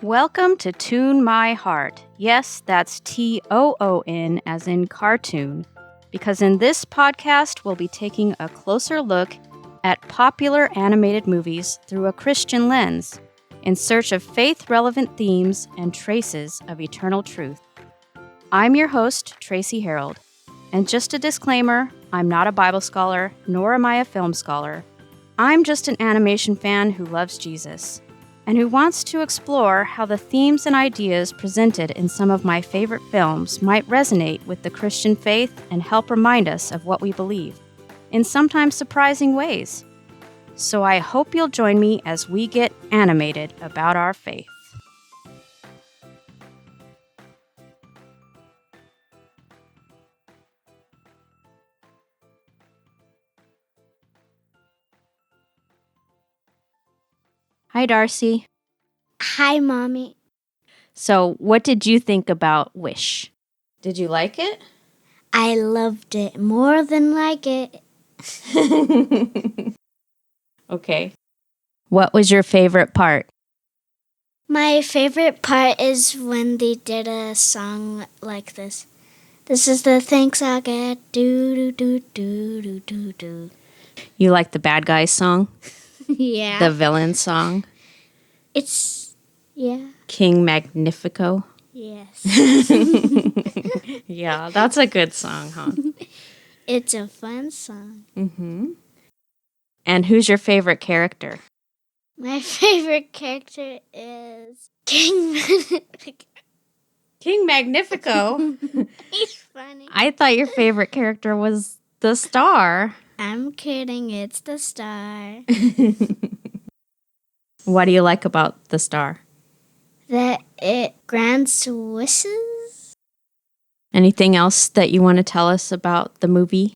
Welcome to Tune My Heart. Yes, that's Toon as in cartoon. Because in this podcast, we'll be taking a closer look at popular animated movies through a Christian lens, in search of faith-relevant themes and traces of eternal truth. I'm your host, Tracy Harold. And just a disclaimer, I'm not a Bible scholar, nor am I a film scholar. I'm just an animation fan who loves Jesus, and who wants to explore how the themes and ideas presented in some of my favorite films might resonate with the Christian faith and help remind us of what we believe, in sometimes surprising ways. So I hope you'll join me as we get animated about our faith. Hi, Darcy. Hi, Mommy. So, what did you think about Wish? Did you like it? I loved it more than like it. Okay. What was your favorite part? My favorite part is when they did a song like this. This is the thanks I get. Do, do, do, do, do, do, do. You like the bad guys song? Yeah. The villain song? Yeah. King Magnifico? Yes. Yeah, that's a good song, huh? It's a fun song. Mm-hmm. And who's your favorite character? My favorite character is King Magnifico. King Magnifico? He's funny. I thought your favorite character was the star. I'm kidding. It's the star. What do you like about the star? That it grants wishes. Anything else that you want to tell us about the movie?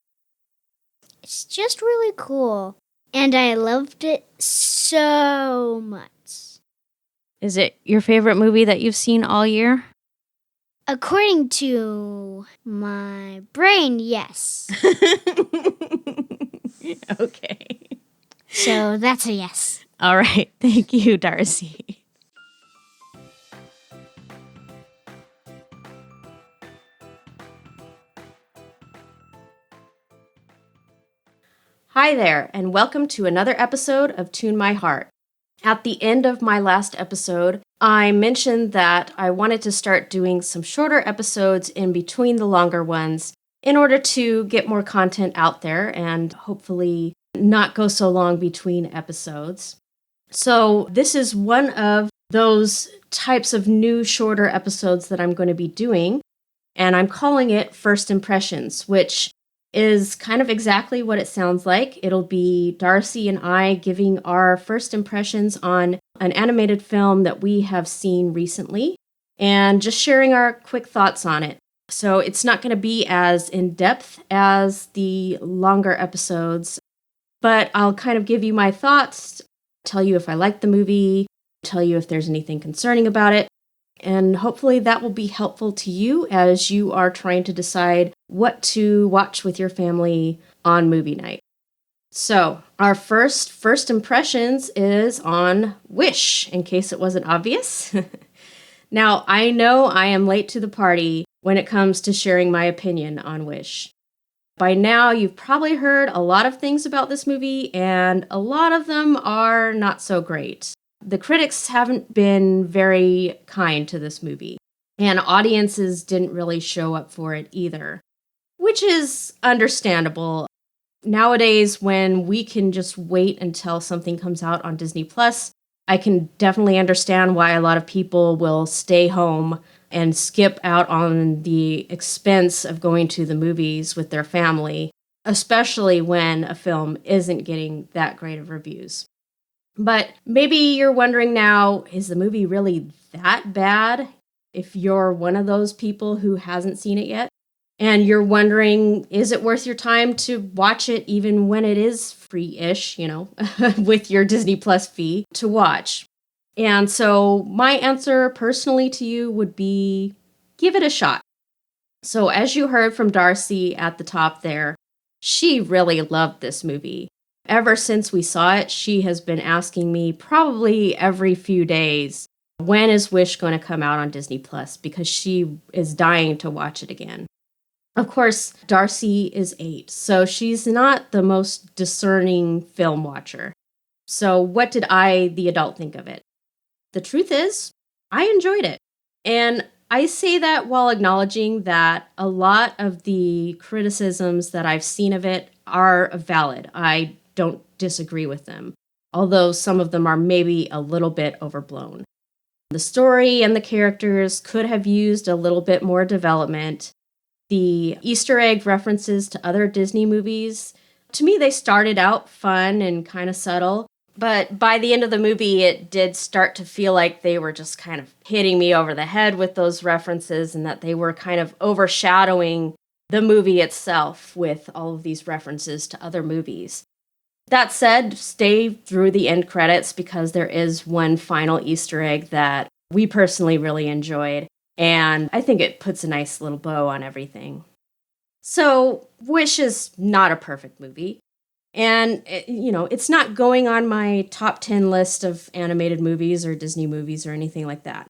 It's just really cool. And I loved it so much. Is it your favorite movie that you've seen all year? According to my brain, yes. Okay. So that's a yes. All right. Thank you, Darcy. Hi there, and welcome to another episode of Tune My Heart. At the end of my last episode, I mentioned that I wanted to start doing some shorter episodes in between the longer ones in order to get more content out there and hopefully not go so long between episodes. So this is one of those types of new shorter episodes that I'm going to be doing, and I'm calling it First Impressions, which is kind of exactly what it sounds like. It'll be Darcy and I giving our first impressions on an animated film that we have seen recently and just sharing our quick thoughts on it. So it's not going to be as in-depth as the longer episodes, but I'll kind of give you my thoughts, tell you if I like the movie, tell you if there's anything concerning about it, and hopefully that will be helpful to you as you are trying to decide what to watch with your family on movie night. So, our first impressions is on Wish, in case it wasn't obvious. Now, I know I am late to the party when it comes to sharing my opinion on Wish. By now, you've probably heard a lot of things about this movie, and a lot of them are not so great. The critics haven't been very kind to this movie, and audiences didn't really show up for it either, which is understandable. Nowadays, when we can just wait until something comes out on Disney Plus, I can definitely understand why a lot of people will stay home and skip out on the expense of going to the movies with their family, especially when a film isn't getting that great of reviews. But maybe you're wondering now, is the movie really that bad? If you're one of those people who hasn't seen it yet, and you're wondering, is it worth your time to watch it even when it is free-ish, with your Disney Plus fee to watch? And so my answer personally to you would be, give it a shot. So as you heard from Darcy at the top there, she really loved this movie. Ever since we saw it, she has been asking me probably every few days, when is Wish going to come out on Disney Plus? Because she is dying to watch it again. Of course, Darcy is 8, so she's not the most discerning film watcher. So what did I, the adult, think of it? The truth is, I enjoyed it. And I say that while acknowledging that a lot of the criticisms that I've seen of it are valid. I don't disagree with them, although some of them are maybe a little bit overblown. The story and the characters could have used a little bit more development. The Easter egg references to other Disney movies, to me, they started out fun and kind of subtle. But by the end of the movie, it did start to feel like they were just kind of hitting me over the head with those references and that they were kind of overshadowing the movie itself with all of these references to other movies. That said, stay through the end credits because there is one final Easter egg that we personally really enjoyed, and I think it puts a nice little bow on everything. So, Wish is not a perfect movie. And, it's not going on my top 10 list of animated movies or Disney movies or anything like that.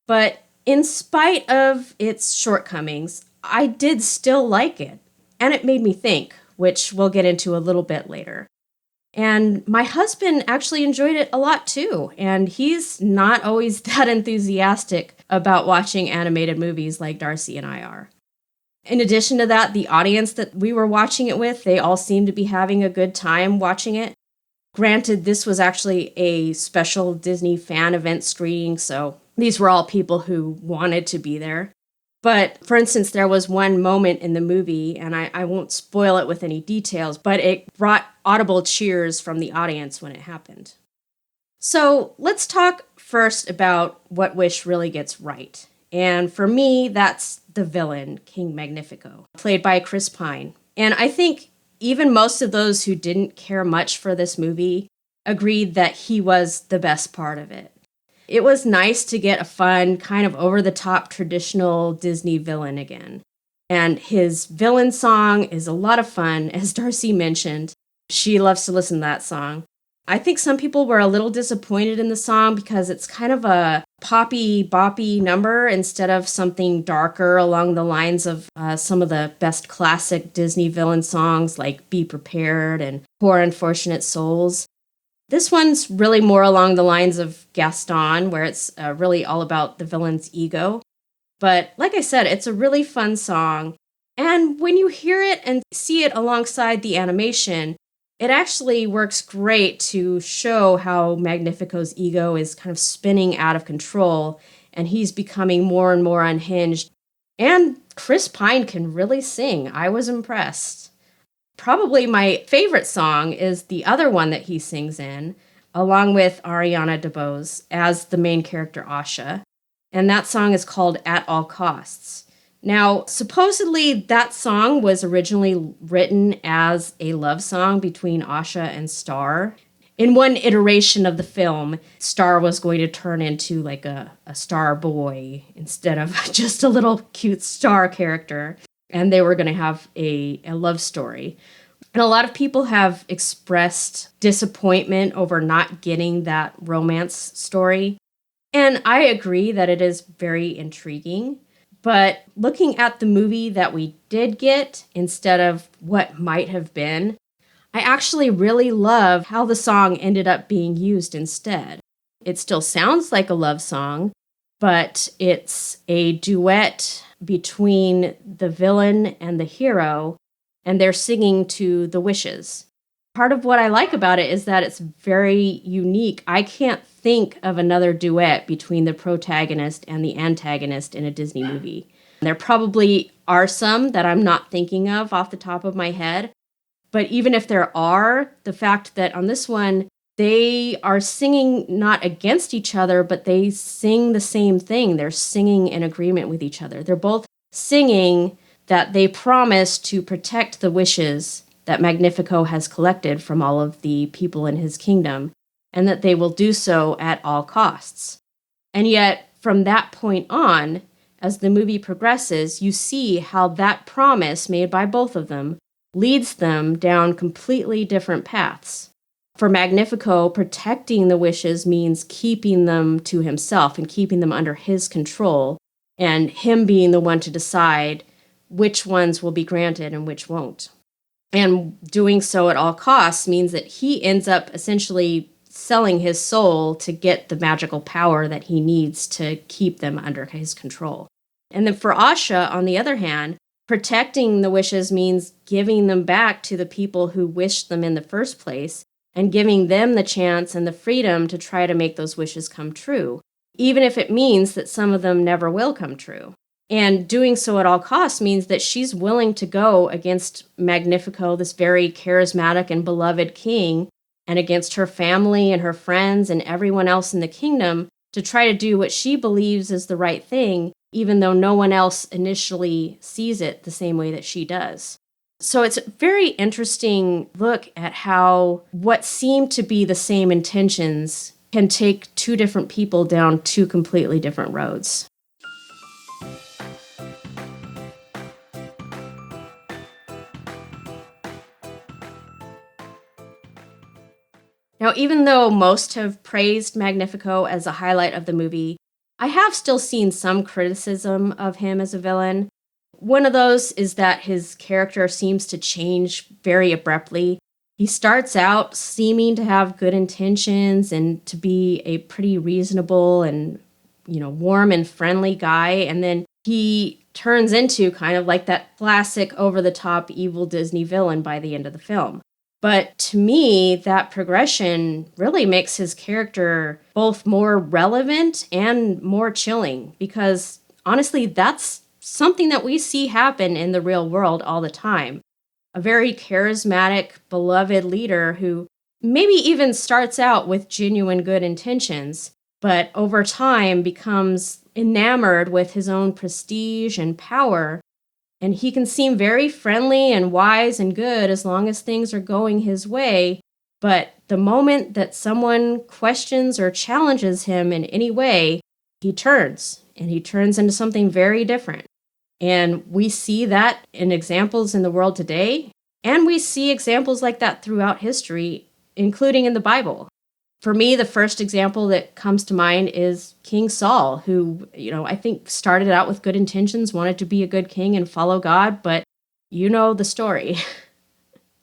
But in spite of its shortcomings, I did still like it. And it made me think, which we'll get into a little bit later. And my husband actually enjoyed it a lot too. And he's not always that enthusiastic about watching animated movies like Darcy and I are. In addition to that, the audience that we were watching it with, they all seemed to be having a good time watching it. Granted, this was actually a special Disney fan event screening, so these were all people who wanted to be there. But for instance, there was one moment in the movie, and I won't spoil it with any details, but it brought audible cheers from the audience when it happened. So let's talk first about what Wish really gets right. And for me, that's the villain, King Magnifico, played by Chris Pine. And I think even most of those who didn't care much for this movie agreed that he was the best part of it. It was nice to get a fun, kind of over-the-top traditional Disney villain again. And his villain song is a lot of fun, as Darcy mentioned. She loves to listen to that song. I think some people were a little disappointed in the song because it's kind of a poppy, boppy number instead of something darker along the lines of some of the best classic Disney villain songs like Be Prepared and Poor Unfortunate Souls. This one's really more along the lines of Gaston, where it's really all about the villain's ego. But like I said, it's a really fun song. And when you hear it and see it alongside the animation, it actually works great to show how Magnifico's ego is kind of spinning out of control and he's becoming more and more unhinged. And Chris Pine can really sing. I was impressed. Probably my favorite song is the other one that he sings in, along with Ariana DeBose as the main character Asha. And that song is called At All Costs. Now, supposedly that song was originally written as a love song between Asha and Star. In one iteration of the film, Star was going to turn into like a star boy instead of just a little cute star character. And they were going to have a love story. And a lot of people have expressed disappointment over not getting that romance story. And I agree that it is very intriguing. But looking at the movie that we did get instead of what might have been, I actually really love how the song ended up being used instead. It still sounds like a love song, but it's a duet between the villain and the hero, and they're singing to the wishes. Part of what I like about it is that it's very unique. I can't think of another duet between the protagonist and the antagonist in a Disney movie. There probably are some that I'm not thinking of off the top of my head, but even if there are, the fact that on this one, they are singing not against each other, but they sing the same thing. They're singing in agreement with each other. They're both singing that they promise to protect the wishes that Magnifico has collected from all of the people in his kingdom, and that they will do so at all costs. And yet, from that point on, as the movie progresses, you see how that promise made by both of them leads them down completely different paths. For Magnifico, protecting the wishes means keeping them to himself and keeping them under his control, and him being the one to decide which ones will be granted and which won't. And doing so at all costs means that he ends up essentially selling his soul to get the magical power that he needs to keep them under his control. And then for Asha, on the other hand, protecting the wishes means giving them back to the people who wished them in the first place and giving them the chance and the freedom to try to make those wishes come true, even if it means that some of them never will come true. And doing so at all costs means that she's willing to go against Magnifico, this very charismatic and beloved king, and against her family and her friends and everyone else in the kingdom to try to do what she believes is the right thing, even though no one else initially sees it the same way that she does. So it's a very interesting look at how what seem to be the same intentions can take two different people down two completely different roads. Now, even though most have praised Magnifico as a highlight of the movie, I have still seen some criticism of him as a villain. One of those is that his character seems to change very abruptly. He starts out seeming to have good intentions and to be a pretty reasonable and, warm and friendly guy, and then he turns into kind of like that classic over-the-top evil Disney villain by the end of the film. But to me, that progression really makes his character both more relevant and more chilling because, honestly, that's something that we see happen in the real world all the time. A very charismatic, beloved leader who maybe even starts out with genuine good intentions, but over time becomes enamored with his own prestige and power. And he can seem very friendly and wise and good as long as things are going his way. But the moment that someone questions or challenges him in any way, he turns, and he turns into something very different. And we see that in examples in the world today, and we see examples like that throughout history, including in the Bible. For me, the first example that comes to mind is King Saul, who, I think started out with good intentions, wanted to be a good king and follow God, but you know the story.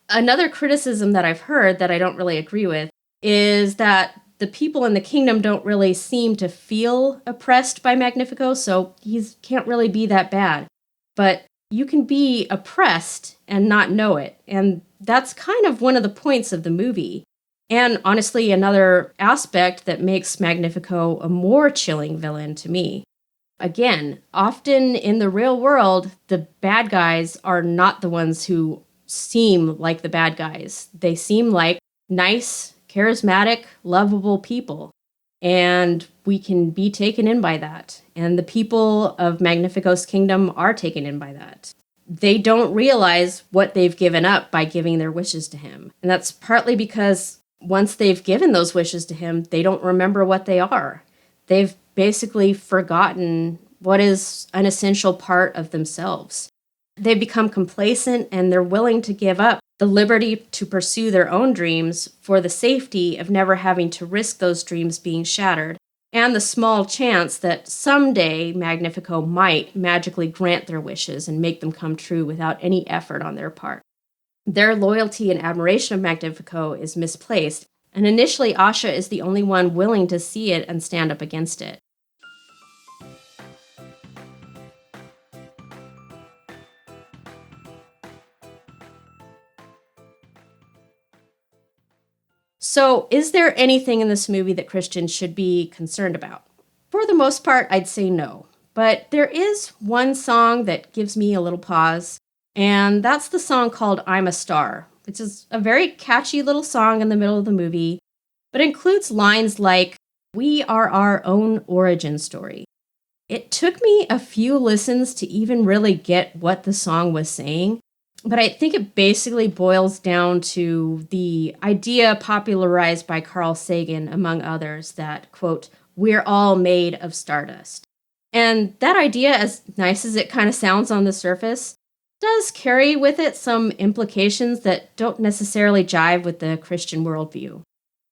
Another criticism that I've heard that I don't really agree with is that the people in the kingdom don't really seem to feel oppressed by Magnifico, so he can't really be that bad. But you can be oppressed and not know it, and that's kind of one of the points of the movie. And honestly, another aspect that makes Magnifico a more chilling villain to me. Again, often in the real world, the bad guys are not the ones who seem like the bad guys. They seem like nice, charismatic, lovable people. And we can be taken in by that. And the people of Magnifico's kingdom are taken in by that. They don't realize what they've given up by giving their wishes to him. And that's partly because once they've given those wishes to him, they don't remember what they are. They've basically forgotten what is an essential part of themselves. They become complacent and they're willing to give up the liberty to pursue their own dreams for the safety of never having to risk those dreams being shattered, and the small chance that someday Magnifico might magically grant their wishes and make them come true without any effort on their part. Their loyalty and admiration of Magnifico is misplaced, and initially Asha is the only one willing to see it and stand up against it. So, is there anything in this movie that Christians should be concerned about? For the most part, I'd say no. But there is one song that gives me a little pause, and that's the song called I'm a Star, which is a very catchy little song in the middle of the movie, but includes lines like, "We are our own origin story." It took me a few listens to even really get what the song was saying, but I think it basically boils down to the idea popularized by Carl Sagan, among others, that, quote, "We're all made of stardust." And that idea, as nice as it kind of sounds on the surface, does carry with it some implications that don't necessarily jive with the Christian worldview.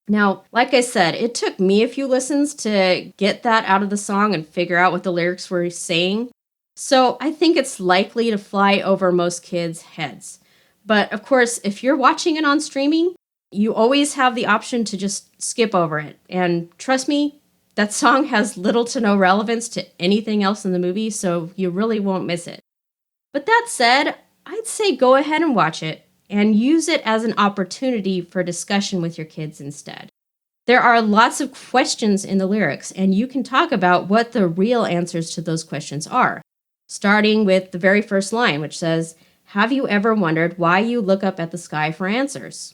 Now, like I said, it took me a few listens to get that out of the song and figure out what the lyrics were saying. So I think it's likely to fly over most kids' heads. But of course, if you're watching it on streaming, you always have the option to just skip over it. And trust me, that song has little to no relevance to anything else in the movie, so you really won't miss it. But that said, I'd say go ahead and watch it and use it as an opportunity for discussion with your kids instead. There are lots of questions in the lyrics, and you can talk about what the real answers to those questions are, starting with the very first line, which says, "Have you ever wondered why you look up at the sky for answers?"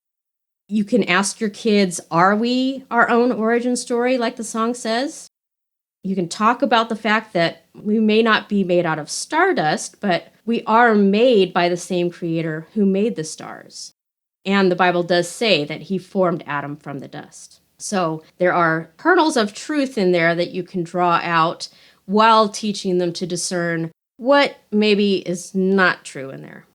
You can ask your kids, are we our own origin story, like the song says? You can talk about the fact that we may not be made out of stardust, but we are made by the same creator who made the stars. And the Bible does say that he formed Adam from the dust. So there are kernels of truth in there that you can draw out while teaching them to discern what maybe is not true in there.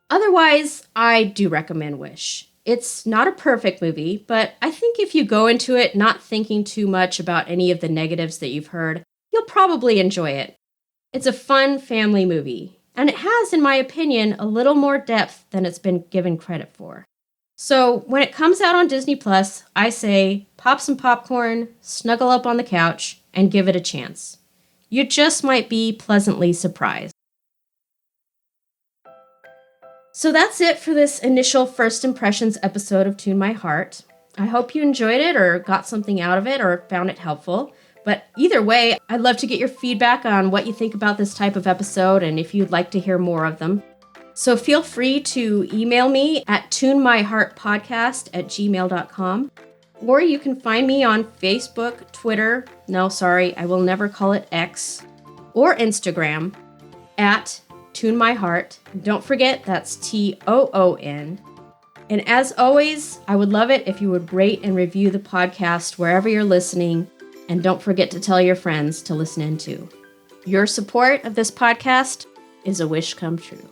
Otherwise, I do recommend Wish. It's not a perfect movie, but I think if you go into it not thinking too much about any of the negatives that you've heard, you'll probably enjoy it. It's a fun family movie, and it has, in my opinion, a little more depth than it's been given credit for. So when it comes out on Disney Plus, I say pop some popcorn, snuggle up on the couch, and give it a chance. You just might be pleasantly surprised. So that's it for this initial first impressions episode of Tune My Heart. I hope you enjoyed it or got something out of it or found it helpful. But either way, I'd love to get your feedback on what you think about this type of episode and if you'd like to hear more of them. So feel free to email me at tunemyheartpodcast@gmail.com. Or you can find me on Facebook, Twitter, no, sorry, I will never call it X, or Instagram at Tune My Heart. Don't forget, that's TOON. And as always, I would love it if you would rate and review the podcast wherever you're listening. And don't forget to tell your friends to listen in too. Your support of this podcast is a wish come true.